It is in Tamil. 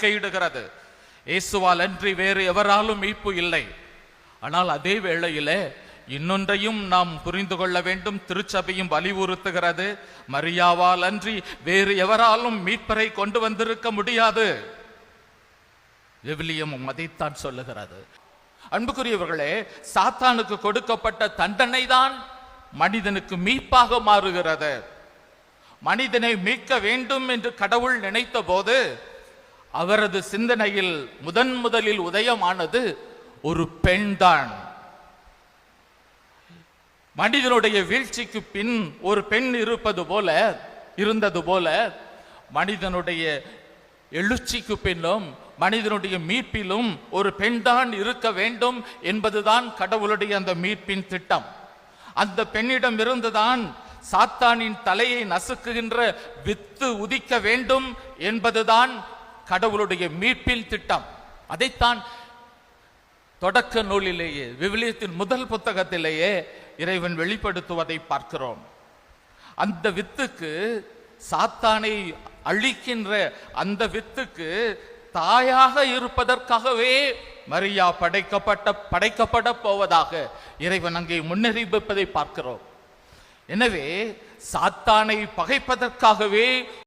கையிடுகிறது. இயேசுவால் அன்றி வேறு எவராலும் மீட்பு இல்லை. ஆனால் அதே வேளையிலே இன்னொன்றையும் நாம் புரிந்து கொள்ள வேண்டும். திருச்சபையும் வலியுறுத்துகிறது, மரியாவால் அன்றி வேறு எவராலும் மீட்பரை கொண்டு வந்திருக்க முடியாது. விவிலியமும் அதைத்தான் சொல்லுகிறது. அன்புக்குரியவர்களே, சாத்தானுக்கு கொடுக்கப்பட்ட தண்டனை தான் மனிதனுக்கு மீட்பாக மாறுகிறது. மனிதனை மீட்க வேண்டும் என்று கடவுள் நினைத்த போது அவரது சிந்தனையில் முதலில் உதயமானது ஒரு பெண்தான். மனிதனுடைய வீழ்ச்சிக்கு பின் ஒரு பெண் இருந்தது போல மனிதனுடைய எழுச்சிக்கு பின்னும் மனிதனுடைய மீட்பிலும் ஒரு பெண் தான் இருக்க வேண்டும் என்பதுதான் கடவுளுடைய அந்த மீட்பின் திட்டம். அந்த பெண்ணிடம் இருந்துதான் சாத்தானின் தலையை நசுக்குகின்ற வித்து உதிக்க வேண்டும் என்பதுதான் கடவுளுடைய மீட்பின் திட்டம். அதைத்தான் தொடக்க நூலிலேயே, விவிலியத்தின் முதல் புத்தகத்திலேயே இறைவன் வெளிப்படுத்துவதை பார்க்கிறோம். அந்த வித்துக்கு, சாத்தானை அழிக்கின்ற அந்த வித்துக்கு தாயாக இருப்பதற்காகவே மரியா படைக்கப்பட போவதாக இறைவன் அங்கே முன்னறிவிப்பதை பார்க்கிறோம். எனவே சாத்தானை பகைப்பதற்காகவே